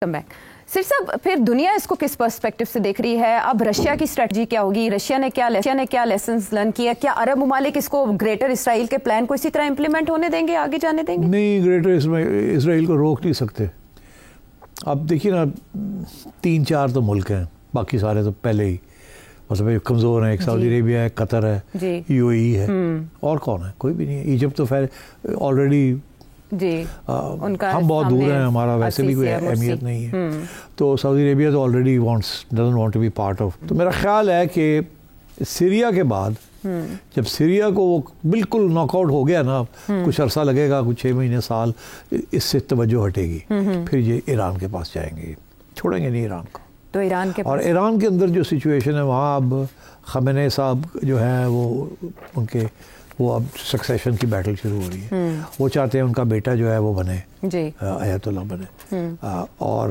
سر صاحب پھر دنیا اس کو کس پرسپیکٹو سے دیکھ رہی ہے؟ اب رشیا کی اسٹریٹجی کیا ہوگی؟ رشیا نے کیا لیسنز لرن کیا؟ کیا عرب ممالک اس کو گریٹر اسرائیل کے پلان کو اسی طرح امپلیمنٹ ہونے دیں گے، آگے جانے دیں گے؟ نہیں، گریٹر اسرائیل کو روک نہیں سکتے. اب دیکھیے نا، 3-4 تو ملک ہیں، باقی سارے تو پہلے ہی مطلب کمزور ہیں. ایک سعودی عربیہ ہے، قطر ہے، UAE ہے، اور کون ہے؟ کوئی بھی نہیں ہے. ایجپٹ تو خیر آلریڈی ہم بہت دور ہیں، ہمارا ویسے بھی کوئی اہمیت نہیں ہے. تو سعودی عربیہ تو already doesn't want to be part of. تو میرا خیال ہے کہ سیریا کے بعد جب سیریا کو وہ بالکل ناک آؤٹ ہو گیا نا، کچھ عرصہ لگے گا، کچھ 6 مہینے سال، اس سے توجہ ہٹے گی. پھر یہ ایران کے پاس جائیں گے، چھوڑیں گے نہیں ایران کو. تو ایران کے اور ایران کے اندر جو سچویشن ہے وہاں اب خامنہ ای صاحب جو ہیں وہ اب سکسیشن کی بیٹل شروع ہو رہی ہے. وہ چاہتے ہیں ان کا بیٹا جو ہے وہ بنے، آیت اللہ بنے. اور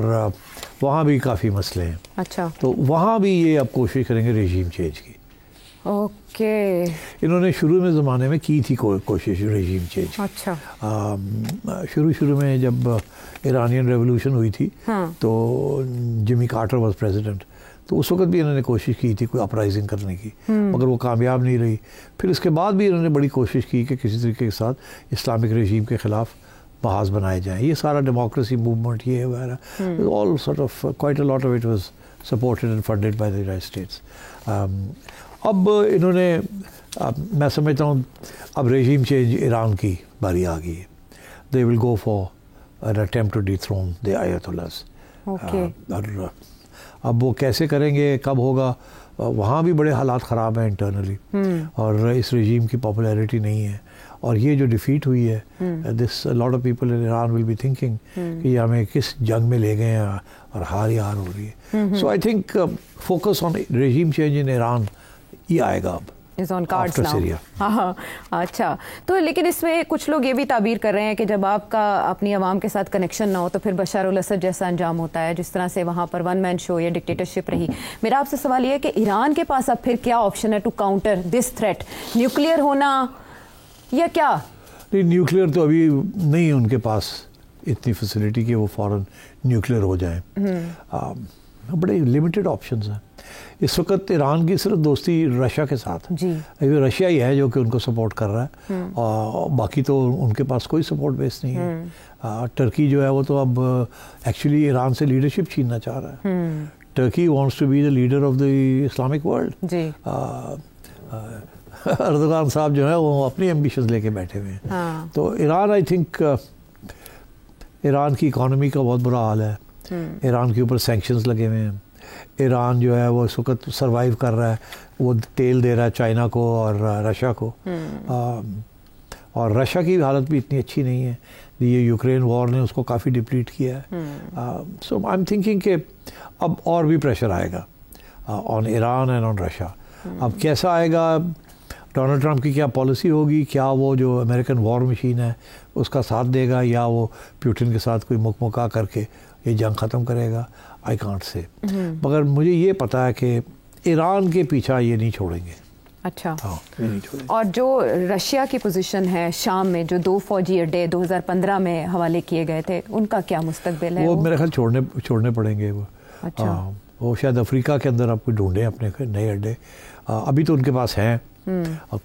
وہاں بھی کافی مسئلے ہیں. اچھا، تو وہاں بھی یہ اب کوشش کریں گے ریجیم چینج کی. اوکے، انہوں نے شروع میں زمانے میں کی تھی کوشش ریجیم چینج. اچھا، شروع میں جب ایرانین ریولوشن ہوئی تھی تو جمی کارٹر واز پریزیڈنٹ، تو اس وقت بھی انہوں نے کوشش کی تھی کوئی اپرائزنگ کرنے کی، مگر وہ کامیاب نہیں رہی. پھر اس کے بعد بھی انہوں نے بڑی کوشش کی کہ کسی طریقے کے ساتھ اسلامک رژیم کے خلاف محاذ بنائے جائیں. یہ سارا ڈیموکریسی موومنٹ یہ وغیرہ all sort of quite a lot of it was supported and funded by the United States. اب انہوں نے میں سمجھتا ہوں اب ریجیم چینج ایران کی باری آ گئی ہے. They will go for an attempt to dethrone the ayatollahs. اور اب وہ کیسے کریں گے، کب ہوگا، وہاں بھی بڑے حالات خراب ہیں انٹرنلی، اور اس رژیم کی پاپولیرٹی نہیں ہے. اور یہ جو ڈیفیٹ ہوئی ہے، this lot of people in Iran will be thinking کہ یہ ہمیں کس جنگ میں لے گئے ہیں، اور ہار ہی ہار ہو رہی ہے. So I think focus on regime change in Iran یہ آئے گا اب آفٹر سیریا. ہاں، اچھا. تو لیکن اس میں کچھ لوگ یہ بھی تعبیر کر رہے ہیں کہ جب آپ کا اپنی عوام کے ساتھ کنیکشن نہ ہو تو پھر بشار الاسد جیسا انجام ہوتا ہے، جس طرح سے وہاں پر ون مین شو یا ڈکٹیٹرشپ رہی. میرا آپ سے سوال یہ ہے کہ ایران کے پاس اب پھر کیا آپشن ہے to counter this threat? Nuclear ہونا یا کیا؟ نہیں، نیوکلیئر تو ابھی نہیں ان کے پاس اتنی فیسلٹی کہ وہ فوراً نیوکلیئر ہو جائیں. بڑے لمیٹڈ آپشنز ہیں اس وقت. ایران کی صرف دوستی رشیا کے ساتھ، رشیا ہی ہے جو کہ ان کو سپورٹ کر رہا ہے، اور باقی تو ان کے پاس کوئی سپورٹ بیس نہیں ہے. ٹرکی جو ہے وہ تو اب ایکچولی ایران سے لیڈرشپ چھیننا چاہ رہا ہے. Turkey wants to be the leader of the Islamic world. Erdogan صاحب جو ہے وہ اپنی ایمبیشنز لے کے بیٹھے ہوئے ہیں. تو ایران، آئی تھنک ایران کی اکانومی کا بہت برا حال ہے. ایران کے اوپر سینکشنز لگے ہوئے ہیں. ایران جو ہے وہ اس وقت سروائیو کر رہا ہے، وہ تیل دے رہا ہے چائنا کو اور رشیا کو. اور رشیا کی حالت بھی اتنی اچھی نہیں ہے. یہ یوکرین وار نے اس کو کافی ڈپلیٹ کیا ہے. سو آئی ایم تھنکنگ کہ اب اور بھی پریشر آئے گا آن ایران اینڈ آن رشیا. اب کیسا آئے گا، ڈونلڈ ٹرمپ کی کیا پالیسی ہوگی، کیا وہ جو امریکن وار مشین ہے اس کا ساتھ دے گا، یا وہ پیوٹن کے ساتھ کوئی مکمکا کر کے یہ جنگ ختم کرے گا، آئی کانٹ سے. مگر مجھے یہ پتا ہے کہ ایران کے پیچھا یہ نہیں چھوڑیں گے. اچھا. اور جو رشیا کی پوزیشن ہے شام میں، جو 2 فوجی اڈے 2015 میں حوالے کیے گئے تھے، ان کا کیا مستقبل ہے؟ وہ میرے خیال چھوڑنے پڑیں گے. وہ اچھا، وہ شاید افریقہ کے اندر آپ کو ڈھونڈیں اپنے نئے اڈے. ابھی تو ان کے پاس ہیں.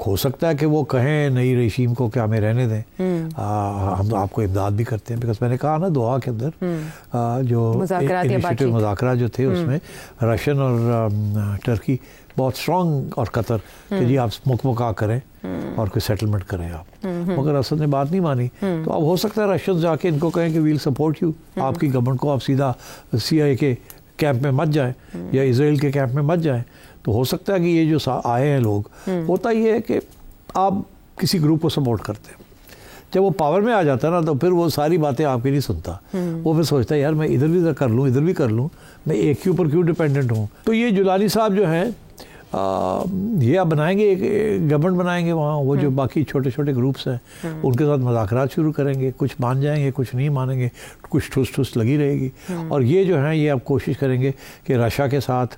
ہو سکتا ہے کہ وہ کہیں نئی رژیم کو کہ ہمیں رہنے دیں، ہم آپ کو امداد بھی کرتے ہیں. بیکاز میں نے کہا نا دوحہ کے اندر جو مذاکرات جو تھے اس میں رشین اور ٹرکی بہت اسٹرانگ، اور قطر کہ جی آپ مکمکا کریں اور کوئی سیٹلمنٹ کریں آپ. مگر اسد نے بات نہیں مانی. تو اب ہو سکتا ہے رشین جا کے ان کو کہیں کہ ویل سپورٹ یو، آپ کی گورنمنٹ کو آپ سیدھا CIA کے کیمپ میں مت جائیں یا اسرائیل کے کیمپ میں مت جائیں. تو ہو سکتا ہے کہ یہ جو آئے ہیں لوگ، ہوتا یہ ہے کہ آپ کسی گروپ کو سپورٹ کرتے ہیں، جب وہ پاور میں آ جاتا ہے نا تو پھر وہ ساری باتیں آپ کی نہیں سنتا. وہ پھر سوچتا ہے یار میں ادھر بھی کر لوں، ادھر بھی کر لوں، میں ایک کے اوپر کیوں ڈپینڈنٹ ہوں. تو یہ جولانی صاحب جو ہیں یہ اب بنائیں گے، گورنمنٹ بنائیں گے وہاں. وہ جو باقی چھوٹے چھوٹے گروپس ہیں ان کے ساتھ مذاکرات شروع کریں گے. کچھ مان جائیں گے، کچھ نہیں مانیں گے، کچھ ٹھوس لگی رہے گی. اور یہ جو ہیں یہ اب کوشش کریں گے کہ رشیا کے ساتھ،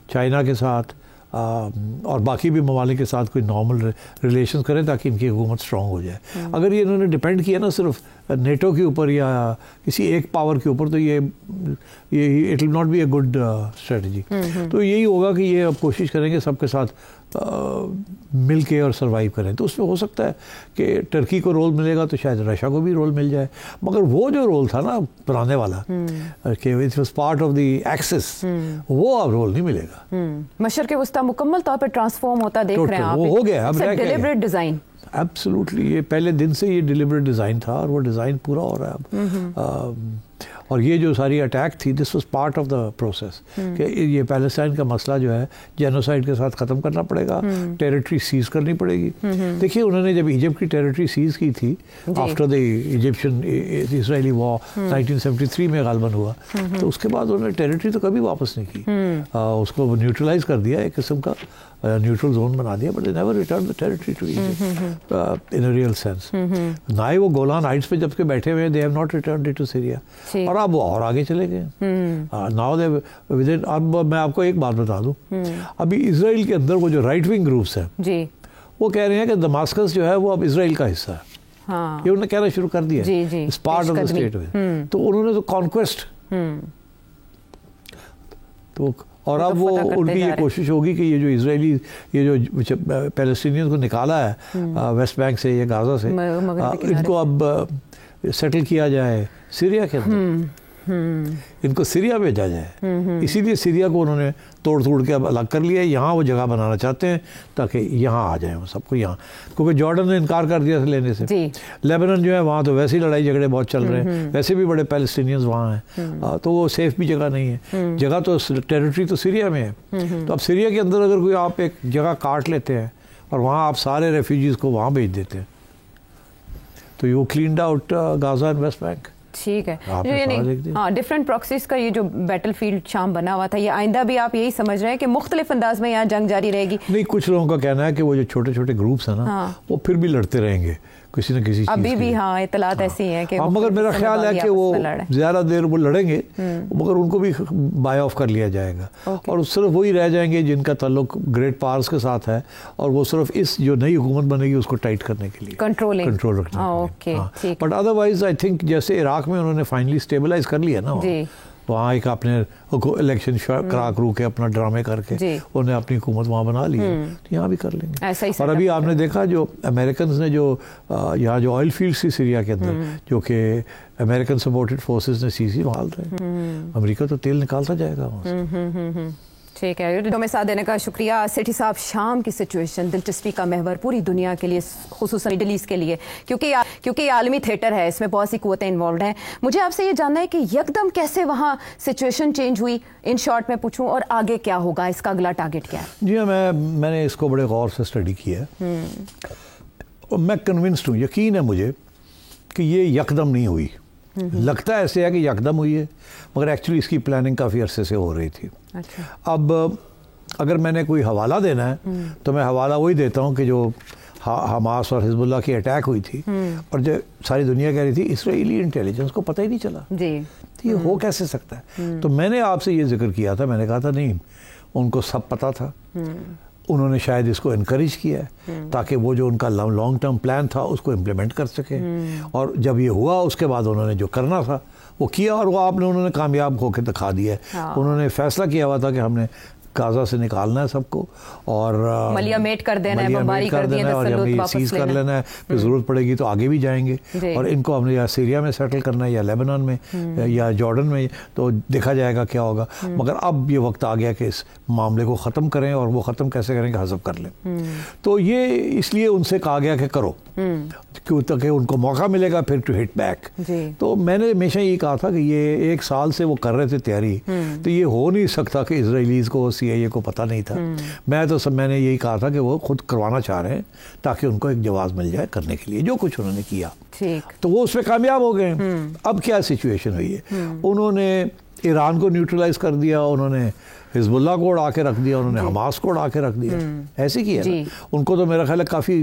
چائنا کے ساتھ اور باقی بھی ممالک کے ساتھ کوئی نارمل ریلیشنز کریں تاکہ ان کی حکومت اسٹرانگ ہو جائے. اگر یہ انہوں نے ڈیپینڈ کیا نا صرف نیٹو کے اوپر یا کسی ایک پاور کے اوپر، تو یہ it will not be a good strategy. تو یہی ہوگا کہ یہ اب کوشش کریں گے سب کے ساتھ مل کے اور سروائیو کریں. تو اس میں ہو سکتا ہے کہ ٹرکی کو رول ملے گا تو شاید رشیا کو بھی رول مل جائے، مگر وہ جو رول تھا نا پرانے والا کہ it was part of the Axis, وہ اب رول نہیں ملے گا. مشرق وسطیٰ مکمل طور پہ ٹرانسفارم ہوتا دیکھ رہے ہیں آپ. وہ ہو گیا اب ڈیلیبریٹ ڈیزائن. ایبسلیوٹلی، یہ پہلے دن سے یہ ڈیلیبریٹ ڈیزائن تھا اور وہ ڈیزائن پورا ہو رہا ہے اب. اور یہ جو ساری اٹیک تھی this was part of the process کہ یہ پیلسٹائن کا مسئلہ جو ہے جینوسائڈ کے ساتھ ختم کرنا پڑے گا، ٹیریٹری سیز کرنی پڑے گی. دیکھیے انہوں نے جب ایجپٹ کی ٹیریٹری سیز کی تھی آفٹر دی ایجپشن اسرائیلی وار 1973 میں غالباً ہوا، تو اس کے بعد انہوں نے ٹیریٹری تو کبھی واپس نہیں کی، اس کو نیوٹرلائز کر دیا، ایک قسم کا نیوٹرل زون بنا دیا، but never return the territory to Egypt in a real sense. نہ ہی وہ گولان ہائٹس پہ جب کے بیٹھے ہوئے they have not returned it to Syria, اور اب وہ اور آگے چلے گئے. Now they widen. اب میں آپ کو ایک بات بتا دوں، ابھی اسرائیل کے اندر وہ جو رائٹ ونگ گروپس ہیں جی وہ کہہ رہے ہیں کہ دماسکس جو ہے وہ اب اسرائیل کا حصہ ہے. یہ انہوں نے کہنا شروع کر دیا ہے، it's part of the state. تو انہوں نے تو کانکویسٹ، تو اور اب وہ ان کی یہ کوشش ہوگی کہ یہ جو اسرائیلی یہ جو پیلسٹینین کو نکالا ہے ویسٹ بینک سے یا غازہ سے، ان کو اب سیٹل کیا جائے سیریا کے اندر، ان کو سیریا بھیجا جائے. اسی لیے سیریا کو انہوں نے توڑ کے اب الگ کر لیا ہے. یہاں وہ جگہ بنانا چاہتے ہیں تاکہ یہاں آ جائیں وہ سب کو یہاں، کیونکہ جارڈن نے انکار کر دیا لینے سے. لیبنان جو ہے وہاں تو ویسے ہی لڑائی جھگڑے بہت چل رہے ہیں، ویسے بھی بڑے پیلسٹینینز وہاں ہیں، تو وہ سیف بھی جگہ نہیں ہے. جگہ تو ٹیریٹری تو سیریا میں ہے. تو اب سیریا کے اندر اگر کوئی آپ ایک جگہ کاٹ لیتے ہیں اور وہاں آپ سارے ریفیوجیز کو وہاں بھیج دیتے ہیں تو you cleaned out Gaza and West Bank. ٹھیک ہے. ہاں، ڈفرینٹ پراکسیز کا یہ جو بیٹل فیلڈ شام بنا ہوا تھا، یہ آئندہ بھی آپ یہی سمجھ رہے ہیں کہ مختلف انداز میں یہاں جنگ جاری رہے گی؟ نہیں، کچھ لوگوں کا کہنا ہے کہ وہ جو چھوٹے چھوٹے گروپس ہیں نا وہ پھر بھی لڑتے رہیں گے کسی نہ کسی چیز ابھی بھی. ہاں، اطلاعات ایسی ہیں کہ مگر میرا خیال ہے کہ وہ زیادہ دیر وہ لڑیں گے مگر ان کو بھی بائی آف کر لیا جائے گا، اور صرف وہی رہ جائیں گے جن کا تعلق گریٹ پاورز کے ساتھ ہے، اور وہ صرف اس جو نئی حکومت بنے گی اس کو ٹائٹ کرنے کے لیے کنٹرول رکھنے. بٹ ادروائز آئی تھنک جیسے عراق میں انہوں نے فائنلی اسٹیبلائز کر لیا نا، وہاں ایک اپنے الیکشن کرا کرو کے اپنا ڈرامے کر کے انہوں نے اپنی حکومت وہاں بنا لی ہے، تو یہاں بھی کر لیں گے. اور ابھی آپ نے دیکھا جو امریکنز نے جو یہاں جو آئل فیلڈ سی سیریا کے اندر جو کہ امریکن سپورٹڈ فورسز نے سیزی نکال رہے ہیں، امریکہ تو تیل نکالتا جائے گا وہاں سے. ٹھیک ہے، ہمیں ساتھ دینے کا شکریہ. سیٹھی صاحب، شام کی سچویشن دلچسپی کا محور پوری دنیا کے لیے، خصوصاً مڈل ایسٹ کے لیے، کیونکہ یہ عالمی تھیٹر ہے، اس میں بہت سی قوتیں انوالوڈ ہیں. مجھے آپ سے یہ جاننا ہے کہ یکدم کیسے وہاں سچویشن چینج ہوئی، ان شارٹ میں پوچھوں، اور آگے کیا ہوگا، اس کا اگلا ٹارگٹ کیا ہے؟ جی ہاں، میں نے اس کو بڑے غور سے اسٹڈی کیا ہے، اور میں کنونسڈ ہوں، یقین ہے مجھے کہ یہ یکدم نہیں ہوئی. لگتا ایسے ہے کہ یکدم ہوئی ہے، مگر ایکچولی اس کی پلاننگ کافی عرصے سے ہو رہی تھی. اب اگر میں نے کوئی حوالہ دینا ہے تو میں حوالہ وہی دیتا ہوں کہ جو حماس اور حزب اللہ کی اٹیک ہوئی تھی، اور جو ساری دنیا کہہ رہی تھی اسرائیلی انٹیلیجنس کو پتہ ہی نہیں چلا، یہ ہو کیسے سکتا ہے. تو میں نے آپ سے یہ ذکر کیا تھا، میں نے کہا تھا نہیں، ان کو سب پتہ تھا، انہوں نے شاید اس کو انکریج کیا ہے تاکہ وہ جو ان کا لانگ ٹرم پلان تھا اس کو امپلیمنٹ کر سکے. اور جب یہ ہوا اس کے بعد انہوں نے جو کرنا تھا وہ کیا، اور وہ انہوں نے کامیاب ہو کے دکھا دیا ہے. انہوں نے فیصلہ کیا ہوا تھا کہ ہم نے غازہ سے نکالنا ہے سب کو، اور ملیامیٹ کر دینا ہے، بمباری کر دینا ہے، اور ہمیں سیز کر لینا ہے، پھر ضرورت پڑے گی تو آگے بھی جائیں گے، اور ان کو ہم نے یا سیریا میں سیٹل کرنا ہے یا لیبنان میں یا جارڈن میں، تو دیکھا جائے گا کیا ہوگا. مگر اب یہ وقت آ گیا کہ اس معاملے کو ختم کریں، اور وہ ختم کیسے کریں کہ حذف کر لیں. تو یہ اس لیے ان سے کہا گیا کہ کرو، تاکہ ان کو موقع ملے گا پھر ٹو ہٹ بیک. تو میں نے ہمیشہ یہ کہا تھا کہ یہ 1 سال سے وہ کر رہے تھے تیاری، تو یہ ہو نہیں سکتا کہ اسرائیلیز کو CIA کو پتہ نہیں تھا. میں نے یہی کہا تھا کہ وہ خود کروانا چاہ رہے ہیں تاکہ ان کو ایک جواز مل جائے کرنے کے لیے جو کچھ انہوں نے کیا. تو وہ اس میں کامیاب ہو گئے. اب کیا سچویشن ہوئی ہے، انہوں نے ایران کو نیوٹرلائز کر دیا، انہوں نے حزب اللہ کو اڑا کے رکھ دیا، انہوں نے حماس کو اڑا کے رکھ دیا. ایسے کیا ان کو تو میرا خیال ہے کافی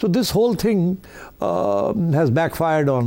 so this whole thing has backfired on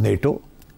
NATO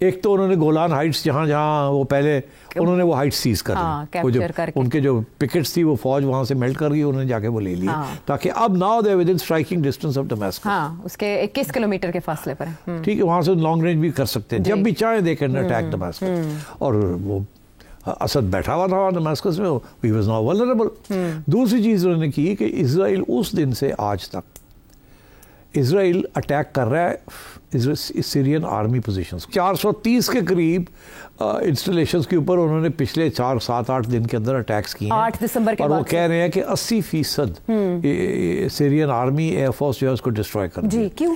ایک تو انہوں نے گولان ہائٹس جہاں جہاں وہ پہلے انہوں نے وہ ہائٹس سیز کر لی، وہ جو ان کے جو پکٹس تھی وہ فوج وہاں سے میلٹ کر گئی، انہوں نے جا کے وہ لے لی تاکہ اب now they within striking distance of Damascus, ہاں اس کے 21 کلومیٹر کے فاصلے پر، ٹھیک ہے، وہاں سے لانگ رینج بھی کر سکتے ہیں جب بھی چاہیں دے کین اٹیک ڈماسکس. اور وہ اسد بیٹھا ہوا تھا ڈماسکس میں، ہی واز ناؤ ولنریبل. دوسری چیز انہوں نے کی کہ اسرائیل اس دن سے آج تک اسرائیل اٹیک کر رہا ہے سیرین آرمی پوزیشنز، 430 کے قریب انسٹالیشنز کے اوپر انہوں نے پچھلے 7-8 دن کے اندر اٹیکس کیے ہیں. 8 دسمبر کے اور بعد وہ کہہ رہے ہیں کہ 80% سیرین آرمی ایئر فورس جو ہے اس کو ڈسٹروائے کر دیں. جی کیوں؟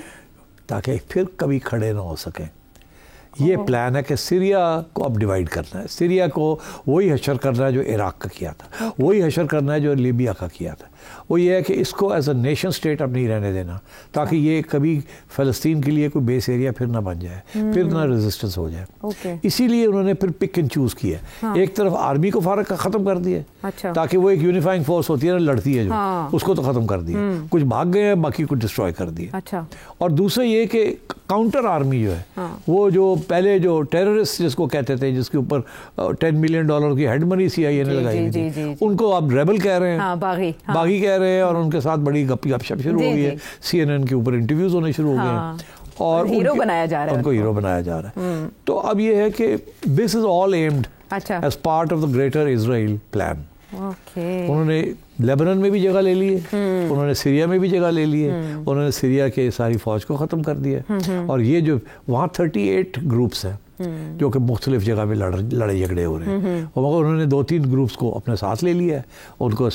تاکہ پھر کبھی کھڑے نہ ہو سکیں. یہ پلان ہے کہ سیریا کو اب ڈیوائیڈ کرنا ہے، سیریا کو وہی حشر کرنا ہے جو عراق کا کیا تھا، وہی حشر کرنا ہے جو لیبیا کا کیا تھا. وہ یہ ہے کہ اس کو ایز اے نیشن اسٹیٹ اب نہیں رہنے دینا تاکہ یہ کبھی فلسطین کے لیے کوئی بیس ایریا پھر نہ بن جائے، پھر نہ ریزسٹنس ہو جائے. اسی لیے انہوں نے پھر پک اینڈ چوز کیا. ایک طرف آرمی کو فارغ ختم کر دیا تاکہ وہ ایک یونیفائنگ فورس ہوتی ہے نا، لڑتی ہے جو، اس کو تو ختم کر دیا، کچھ بھاگ گئے ہیں باقی کو ڈسٹروائے کر دیا. اور دوسرا یہ کہ کاؤنٹر آرمی جو ہے وہ جو پہلے جو ٹیررسٹ جس کو کہتے تھے، جس کے اوپر $10 ملین کی ہیڈ منی CIA نے لگائی تھی، ان کو آپ ریبل کہہ رہے ہیں، باغی کہہ رہے ہیں، اور ان کے ساتھ بڑی گپ شپ شروع ہو گئی ہے. CNN کے اوپر انٹرویوز ہونے شروع ہو گئے ہیں اور ہیرو بنایا جا رہا ہے، ان کو ہیرو بنایا جا رہا ہے. تو اب یہ ہے کہ this is all aimed as part of the greater Israel plan. انہوں نے لیبنان میں بھی جگہ لے لی ہے، انہوں نے سیریا میں بھی جگہ لے لی ہے، انہوں نے سیریا کے ساری فوج کو ختم کر دیا. اور یہ جو وہاں 38 گروپس ہیں جو کہ مختلف جگہ پہ لڑائی جھگڑے ہو رہے ہیں، اور مگر انہوں نے 2-3 گروپس کو اپنے ساتھ لے لیا ہے، ان کو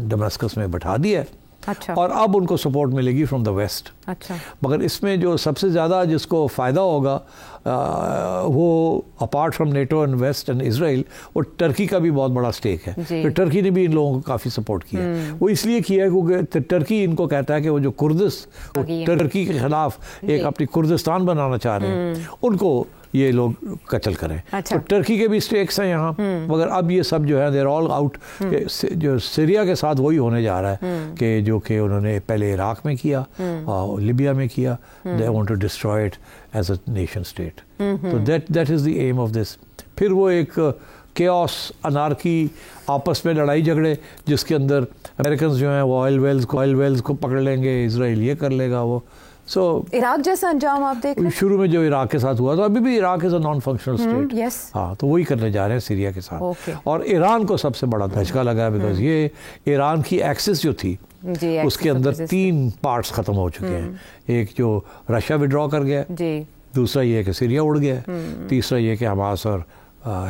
ڈماسکس میں بٹھا دیا ہے. اور اب ان کو سپورٹ ملے گی فرام دا ویسٹ. مگر اس میں جو سب سے زیادہ جس کو فائدہ ہوگا وہ apart from NATO and West and Israel, وہ ٹرکی کا بھی بہت بڑا اسٹیک ہے. ٹرکی نے بھی ان لوگوں کو کافی سپورٹ کیا ہے. وہ اس لیے کیا ہے کیونکہ ٹرکی ان کو کہتا ہے کہ وہ جو ٹرکی کے خلاف ایک اپنی کردستان بنانا چاہ رہے ہیں، ان کو یہ لوگ قتل کریں. تو ٹرکی کے بھی اسٹیکس ہیں یہاں، مگر اب یہ سب جو ہے دیر آل آؤٹ. جو سیریا کے ساتھ وہی ہونے جا رہا ہے کہ جو کہ انہوں نے پہلے عراق میں کیا اور لیبیا میں کیا. They want to destroy it as a nation state. So that is the aim of this. پھر وہ ایک کیوس، انارکی، آپس میں لڑائی جھگڑے جس کے اندر امریکنز جو ہیں وہ آئل ویلز کو پکڑ لیں گے، اسرائیل یہ کر لے گا. وہ عراق جیسا انجام آپ دیکھ رہے ہیں شروع میں جو عراق کے ساتھ ہوا تھا. ابھی بھی عراق از اے نان فنکشنل اسٹیٹ. ہاں تو وہی کرنے جا رہے ہیں سیریا کے ساتھ. اور ایران کو سب سے بڑا دھچکا لگا بیکاز یہ ایران کی ایکسس جو تھی اس کے اندر 3 پارٹس ختم ہو چکے ہیں. ایک جو رشیا ودرا کر گیا، دوسرا یہ کہ سیریا اڑ گیا، تیسرا یہ کہ حماس اور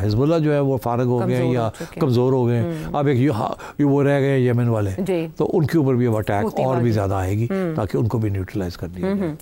حزب اللہ جو ہے وہ فارغ ہو گئے یا کمزور ہو گئے. اب ایک وہ رہ گئے یمن والے، تو ان کے اوپر بھی اب اٹیک اور بھی زیادہ آئے گی تاکہ ان کو بھی نیوٹرلائز کر دیا جائے.